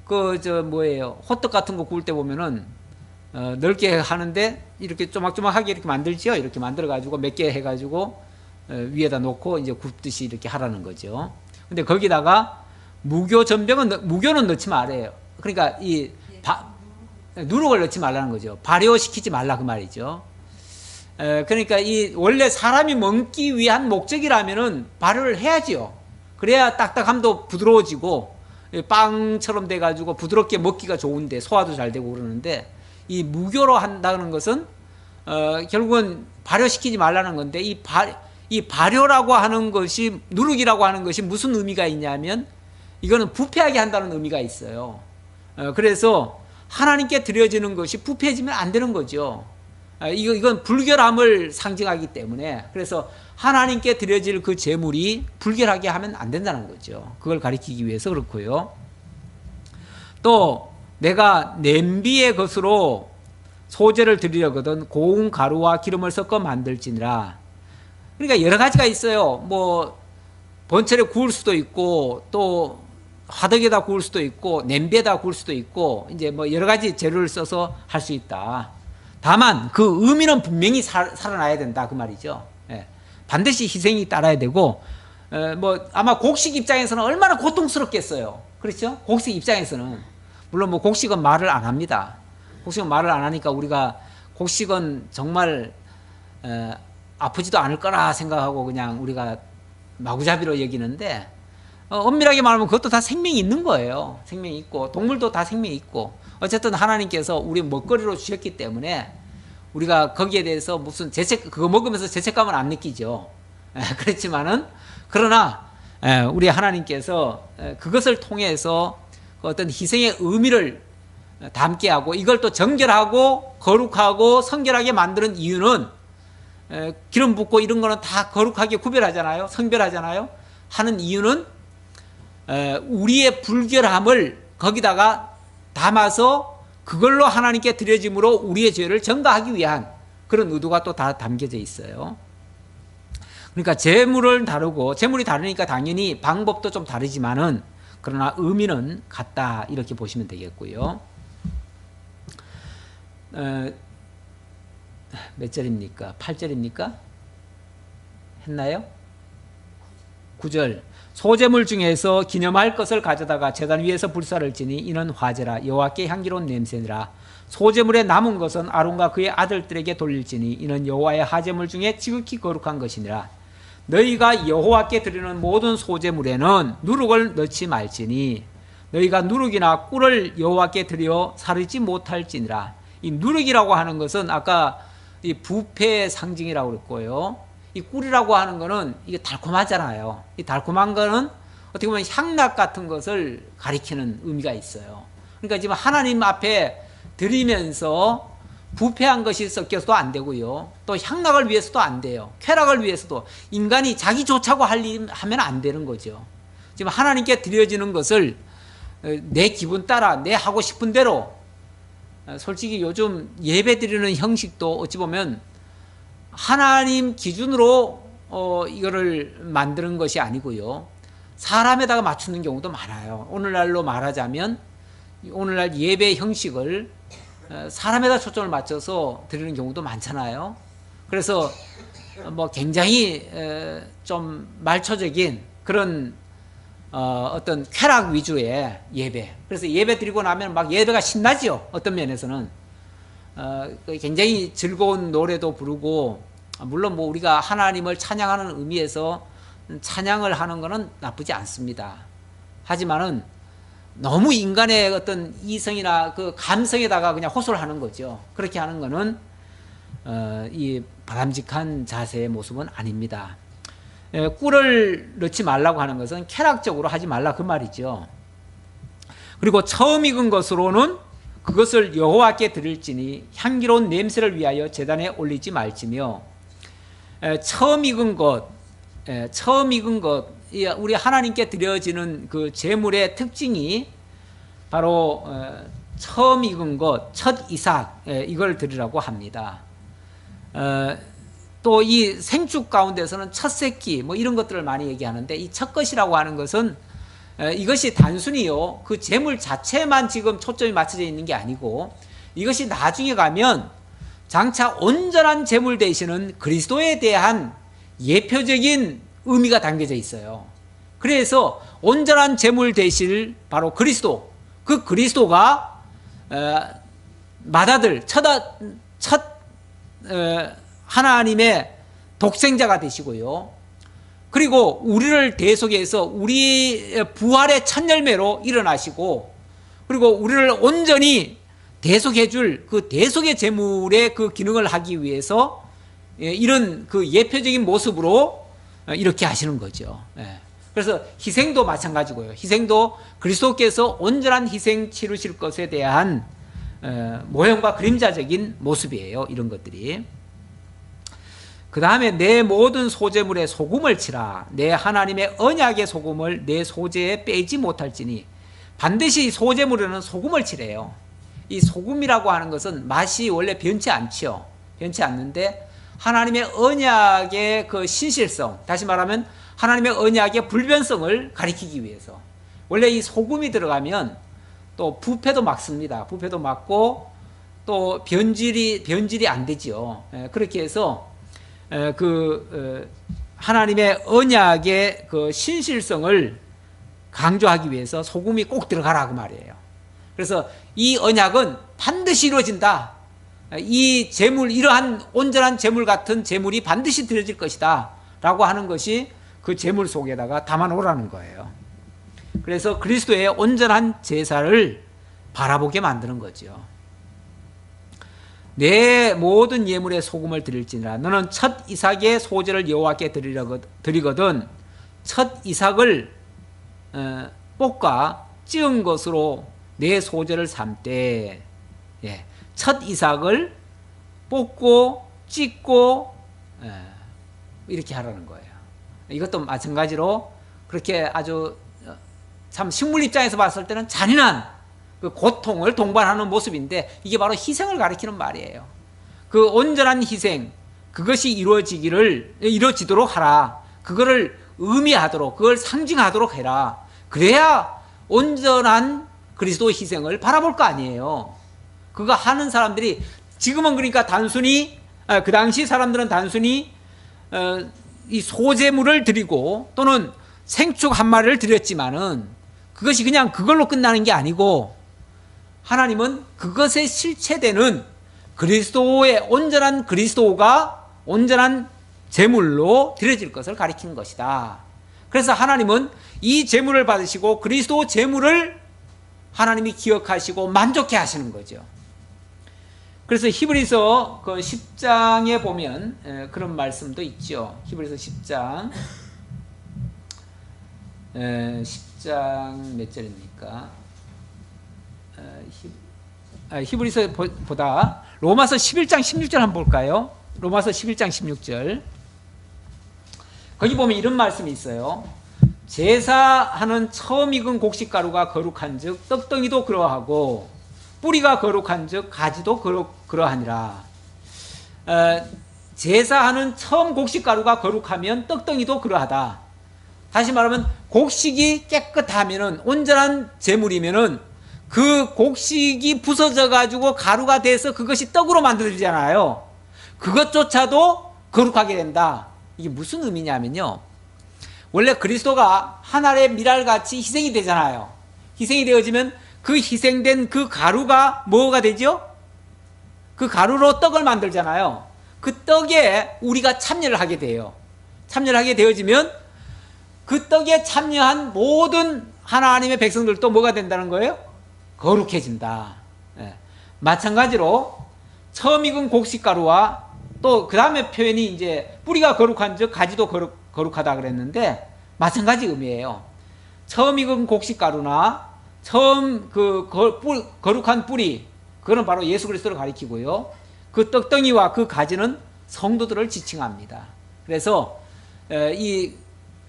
Speaker 1: 호떡 같은 거 구울 때 보면은 넓게 하는데 이렇게 조막조막하게 이렇게 만들지요. 이렇게 만들어 가지고 몇 개 해가지고 위에다 놓고 이제 굽듯이 이렇게 하라는 거죠. 근데 거기다가 무교는 넣지 말아요. 그러니까 누룩을 넣지 말라는 거죠. 발효시키지 말라, 그 말이죠. 그러니까 원래 사람이 먹기 위한 목적이라면은 발효를 해야지요. 그래야 딱딱함도 부드러워지고 빵처럼 돼가지고 부드럽게 먹기가 좋은데 소화도 잘 되고 그러는데, 이 무교로 한다는 것은 결국은 발효시키지 말라는 건데, 이 발효라고 하는 것이, 누룩이라고 하는 것이 무슨 의미가 있냐면 이거는 부패하게 한다는 의미가 있어요. 그래서 하나님께 드려지는 것이 부패해지면 안 되는 거죠. 이건 불결함을 상징하기 때문에, 그래서 하나님께 드려질 그 제물이 불결하게 하면 안 된다는 거죠. 그걸 가리키기 위해서 그렇고요. 또 내가 냄비의 것으로 소재를 드리려거든 고운 가루와 기름을 섞어 만들지니라. 그러니까 여러 가지가 있어요. 뭐 번철에 구울 수도 있고, 또 화덕에다 구울 수도 있고, 냄비에다 구울 수도 있고, 이제 뭐 여러 가지 재료를 써서 할 수 있다. 다만 그 의미는 분명히 살아나야 된다, 그 말이죠. 예. 반드시 희생이 따라야 되고, 뭐 아마 곡식 입장에서는 얼마나 고통스럽겠어요. 그렇죠? 곡식 입장에서는 물론 뭐 곡식은 말을 안 합니다. 곡식은 말을 안 하니까 우리가 곡식은 정말 아프지도 않을 거라 생각하고 그냥 우리가 마구잡이로 여기는데 엄밀하게 말하면 그것도 다 생명이 있는 거예요. 생명이 있고 동물도 다 생명이 있고 어쨌든 하나님께서 우리 먹거리로 주셨기 때문에 우리가 거기에 대해서 무슨 그거 먹으면서 죄책감은 안 느끼죠. 그렇지만은 그러나 우리 하나님께서 그것을 통해서 어떤 희생의 의미를 담게 하고 이걸 또 정결하고 거룩하고 성결하게 만드는 이유는 기름 붓고 이런 거는 다 거룩하게 구별하잖아요. 성별하잖아요. 하는 이유는 우리의 불결함을 거기다가 담아서 그걸로 하나님께 드려짐으로 우리의 죄를 전가하기 위한 그런 의도가 또 다 담겨져 있어요. 그러니까 재물을 다루고 재물이 다르니까 당연히 방법도 좀 다르지만은 그러나 의미는 같다 이렇게 보시면 되겠고요. 몇 절입니까? 8절입니까? 했나요? 9절 소재물 중에서 기념할 것을 가져다가 제단 위에서 불사를 지니 이는 화제라 여호와께 향기로운 냄새니라. 소재물에 남은 것은 아론과 그의 아들들에게 돌릴지니 이는 여호와의 하제물 중에 지극히 거룩한 것이니라. 너희가 여호와께 드리는 모든 소재물에는 누룩을 넣지 말지니 너희가 누룩이나 꿀을 여호와께 드려 사르지 못할지니라. 이 누룩이라고 하는 것은 아까 이 부패의 상징이라고 그랬고요. 이 꿀이라고 하는 거는 이게 달콤하잖아요. 이 달콤한 거는 어떻게 보면 향락 같은 것을 가리키는 의미가 있어요. 그러니까 지금 하나님 앞에 드리면서 부패한 것이 섞여서도 안 되고요. 또 향락을 위해서도 안 돼요. 쾌락을 위해서도 인간이 자기 좋자고 하면 안 되는 거죠. 지금 하나님께 드려지는 것을 내 기분 따라 내 하고 싶은 대로 솔직히 요즘 예배 드리는 형식도 어찌 보면 하나님 기준으로 이거를 만드는 것이 아니고요. 사람에다가 맞추는 경우도 많아요. 오늘날로 말하자면 오늘날 예배 형식을 사람에다 초점을 맞춰서 드리는 경우도 많잖아요. 그래서 뭐 굉장히 좀 말초적인 그런 어떤 쾌락 위주의 예배. 그래서 예배 드리고 나면 막 예배가 신나지요. 어떤 면에서는 굉장히 즐거운 노래도 부르고 물론 뭐 우리가 하나님을 찬양하는 의미에서 찬양을 하는 것은 나쁘지 않습니다. 하지만은 너무 인간의 어떤 이성이나 그 감성에다가 그냥 호소를 하는 거죠. 그렇게 하는 것은 이 바람직한 자세의 모습은 아닙니다. 꿀을 넣지 말라고 하는 것은 쾌락적으로 하지 말라 그 말이죠. 그리고 처음 익은 것으로는 그것을 여호와께 드릴지니 향기로운 냄새를 위하여 제단에 올리지 말지며 처음 익은 것 우리 하나님께 드려지는 그 제물의 특징이 바로 처음 익은 것, 첫 이삭 이걸 드리라고 합니다. 또 이 생축 가운데서는 첫 새끼 뭐 이런 것들을 많이 얘기하는데 이 첫 것이라고 하는 것은 이것이 단순히요 그 제물 자체만 지금 초점이 맞춰져 있는 게 아니고 이것이 나중에 가면 장차 온전한 제물 되시는 그리스도에 대한 예표적인 의미가 담겨져 있어요. 그래서 온전한 제물 되실 바로 그리스도, 그 그리스도가 맏아들 첫 하나님의 독생자가 되시고요. 그리고 우리를 대속해서 우리 부활의 첫 열매로 일어나시고 그리고 우리를 온전히 대속해 줄 그 대속의 제물의 그 기능을 하기 위해서 이런 그 예표적인 모습으로 이렇게 하시는 거죠. 그래서 희생도 마찬가지고요. 희생도 그리스도께서 온전한 희생 치르실 것에 대한 모형과 그림자적인 모습이에요. 이런 것들이. 그 다음에 내 모든 소재물에 소금을 치라. 내 하나님의 언약의 소금을 내 소재에 빼지 못할지니. 반드시 소재물에는 소금을 치래요. 이 소금이라고 하는 것은 맛이 원래 변치 않죠. 변치 않는데 하나님의 언약의 그 신실성, 다시 말하면 하나님의 언약의 불변성을 가리키기 위해서 원래 이 소금이 들어가면 또 부패도 막습니다. 부패도 막고 또 변질이 안 되지요. 그렇게 해서 하나님의 언약의 그 신실성을 강조하기 위해서 소금이 꼭 들어가라고 말이에요. 그래서 이 언약은 반드시 이루어진다. 이 제물, 이러한 온전한 제물 같은 제물이 반드시 드려질 것이다 라고 하는 것이 그 제물 속에다가 담아놓으라는 거예요. 그래서 그리스도의 온전한 제사를 바라보게 만드는 거죠. 내 모든 예물에 소금을 드릴지니라. 너는 첫 이삭의 소제를 여호와께 드리거든 첫 이삭을 볶아 찌은 것으로 내 소제를 삼되, 첫 이삭을 볶고 찢고 이렇게 하라는 거예요. 이것도 마찬가지로 그렇게 아주 참 식물 입장에서 봤을 때는 잔인한 그 고통을 동반하는 모습인데, 이게 바로 희생을 가리키는 말이에요. 그 온전한 희생, 그것이 이루어지도록 하라. 그거를 의미하도록, 그걸 상징하도록 해라. 그래야 온전한 그리스도 희생을 바라볼 거 아니에요. 그거 하는 사람들이 지금은 그러니까 단순히 그 당시 사람들은 단순히 이 소제물을 드리고 또는 생축 한 마리를 드렸지만은 그것이 그냥 그걸로 끝나는 게 아니고, 하나님은 그것에 실체되는 그리스도의 온전한 그리스도가 온전한 제물로 드려질 것을 가리키는 것이다. 그래서 하나님은 이 제물을 받으시고 그리스도 제물을 하나님이 기억하시고 만족해 하시는 거죠. 그래서 히브리서 그 10장에 보면 그런 말씀도 있죠. 히브리서 10장 10장 몇 절입니까? 히브리서보다 로마서 11장 16절 한번 볼까요? 로마서 11장 16절. 거기 보면 이런 말씀이 있어요. 제사하는 처음 익은 곡식가루가 거룩한 즉 떡덩이도 그러하고, 뿌리가 거룩한 즉 가지도 그러하니라. 제사하는 처음 곡식가루가 거룩하면 떡덩이도 그러하다. 다시 말하면 곡식이 깨끗하면은, 온전한 제물이면은 그 곡식이 부서져 가지고 가루가 돼서 그것이 떡으로 만들어지잖아요. 그것조차도 거룩하게 된다. 이게 무슨 의미냐면요, 원래 그리스도가 한 알의 밀알같이 희생이 되잖아요. 희생이 되어지면 그 희생된 그 가루가 뭐가 되죠? 그 가루로 떡을 만들잖아요. 그 떡에 우리가 참여를 하게 돼요. 참여를 하게 되어지면 그 떡에 참여한 모든 하나님의 백성들도 뭐가 된다는 거예요? 거룩해진다. 마찬가지로 처음 익은 곡식가루와 또 그 다음에 표현이 이제 뿌리가 거룩한 즉 가지도 거룩하다 그랬는데, 마찬가지 의미예요. 처음 익은 곡식가루나 처음 거룩한 뿌리, 그거는 바로 예수 그리스도를 가리키고요. 그 떡덩이와 그 가지는 성도들을 지칭합니다. 그래서 이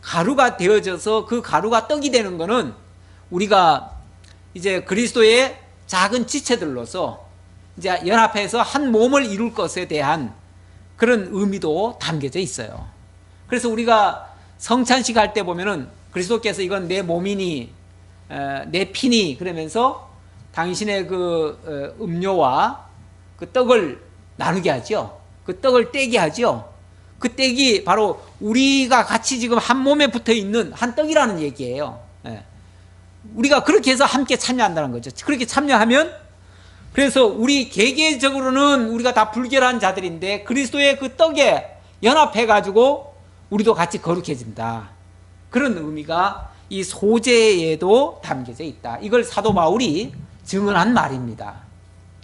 Speaker 1: 가루가 되어져서 그 가루가 떡이 되는 거는 우리가 이제 그리스도의 작은 지체들로서 이제 연합해서 한 몸을 이룰 것에 대한 그런 의미도 담겨져 있어요. 그래서 우리가 성찬식 할 때 보면은 그리스도께서 이건 내 몸이니 내 피니 그러면서 당신의 그 음료와 그 떡을 나누게 하죠. 그 떡을 떼게 하죠. 그 떡이 바로 우리가 같이 지금 한 몸에 붙어 있는 한 떡이라는 얘기예요. 우리가 그렇게 해서 함께 참여한다는 거죠. 그렇게 참여하면, 그래서 우리 개개적으로는 우리가 다 불결한 자들인데 그리스도의 그 떡에 연합해 가지고 우리도 같이 거룩해진다. 그런 의미가 이 소제에도 담겨져 있다. 이걸 사도 바울이 증언한 말입니다.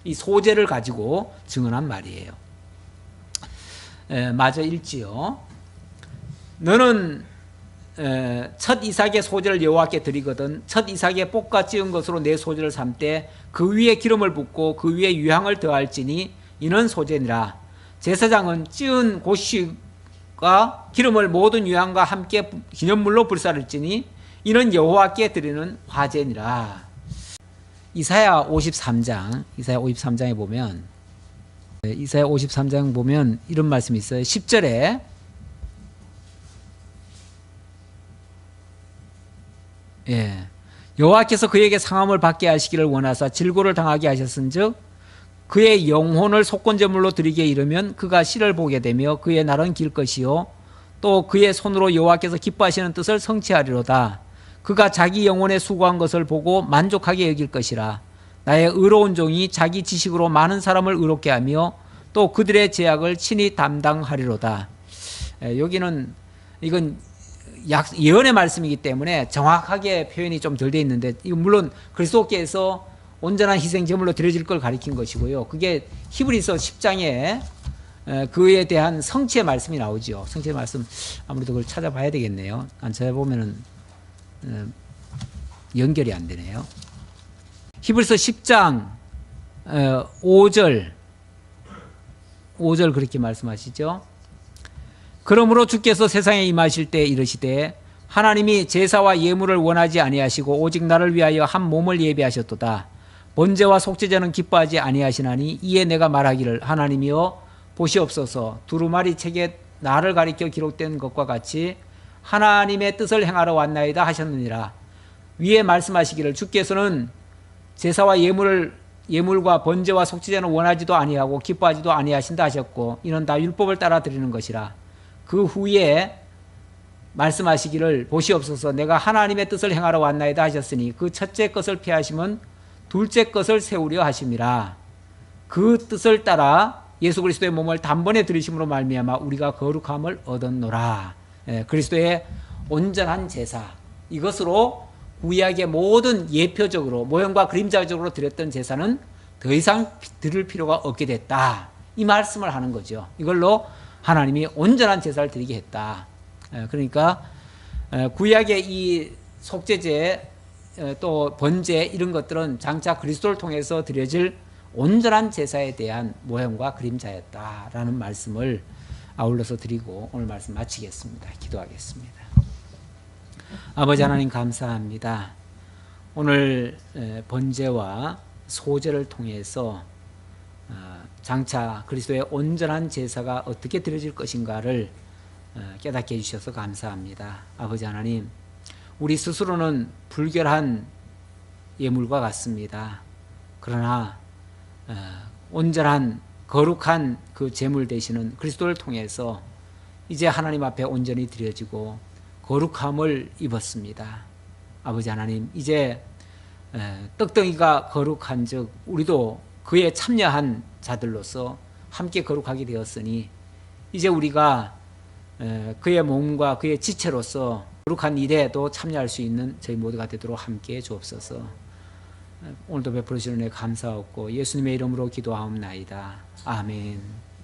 Speaker 1: 이 소제를 가지고 증언한 말이에요. 마저 읽지요. 너는 첫 이삭의 소제를 여호와께 드리거든 첫 이삭의 볶아 찌은 것으로 내 소제를 삼되 그 위에 기름을 붓고 그 위에 유향을 더할지니 이는 소제니라. 제사장은 찌은 곡식과 기름을 모든 유향과 함께 기념물로 불사를지니 이는 여호와께 드리는 화제니라. 이사야 53장에 보면 이사야 53장 보면 이런 말씀이 있어요. 10절에 여호와께서 그에게 상함을 받게 하시기를 원하사 질고를 당하게 하셨은즉 그의 영혼을 속건제물로 드리게 이르면 그가 씨를 보게 되며 그의 날은 길 것이요 또 그의 손으로 여호와께서 기뻐하시는 뜻을 성취하리로다. 그가 자기 영혼에 수고한 것을 보고 만족하게 여길 것이라. 나의 의로운 종이 자기 지식으로 많은 사람을 의롭게 하며 또 그들의 죄악을 친히 담당하리로다. 여기는 이건 예언의 말씀이기 때문에 정확하게 표현이 좀 덜 돼 있는데, 이건 물론 그리스도께서 온전한 희생 제물로 드려질 걸 가리킨 것이고요. 그게 히브리서 10장에 그에 대한 성취의 말씀이 나오죠. 성취의 말씀 아무래도 그걸 찾아봐야 되겠네요. 안 찾아보면은 연결이 안 되네요. 히브리서 10장 5절 그렇게 말씀하시죠. 그러므로 주께서 세상에 임하실 때 이르시되 하나님이 제사와 예물을 원하지 아니하시고 오직 나를 위하여 한 몸을 예비하셨도다. 번제와 속죄제는 기뻐하지 아니하시나니 이에 내가 말하기를 하나님이여 보시옵소서. 두루마리 책에 나를 가리켜 기록된 것과 같이 하나님의 뜻을 행하러 왔나이다 하셨느니라. 위에 말씀하시기를 주께서는 제사와 예물과 번제와 속죄제는 원하지도 아니하고 기뻐하지도 아니하신다 하셨고 이는 다 율법을 따라 드리는 것이라. 그 후에 말씀하시기를 보시옵소서. 내가 하나님의 뜻을 행하러 왔나이다 하셨으니 그 첫째 것을 피하시면 둘째 것을 세우려 하심이라. 그 뜻을 따라 예수 그리스도의 몸을 단번에 들이심으로 말미암아 우리가 거룩함을 얻었노라. 그리스도의 온전한 제사, 이것으로 구약의 모든 예표적으로 모형과 그림자적으로 드렸던 제사는 더 이상 드릴 필요가 없게 됐다. 이 말씀을 하는 거죠. 이걸로 하나님이 온전한 제사를 드리게 했다. 그러니까 구약의 이 속죄제 또 번제 이런 것들은 장차 그리스도를 통해서 드려질 온전한 제사에 대한 모형과 그림자였다라는 말씀을 아울러서 드리고 오늘 말씀 마치겠습니다. 기도하겠습니다. 아버지 하나님 감사합니다. 오늘 번제와 소제를 통해서 장차 그리스도의 온전한 제사가 어떻게 드려질 것인가를 깨닫게 해주셔서 감사합니다. 아버지 하나님, 우리 스스로는 불결한 예물과 같습니다. 그러나 온전한 거룩한 그 제물 되시는 그리스도를 통해서 이제 하나님 앞에 온전히 드려지고 거룩함을 입었습니다. 아버지 하나님, 이제 떡덩이가 거룩한 즉 우리도 그에 참여한 자들로서 함께 거룩하게 되었으니 이제 우리가 그의 몸과 그의 지체로서 거룩한 일에도 참여할 수 있는 저희 모두가 되도록 함께해 주옵소서. 오늘도 베풀어 주시는 은혜 감사하고 예수님의 이름으로 기도하옵나이다. 아멘.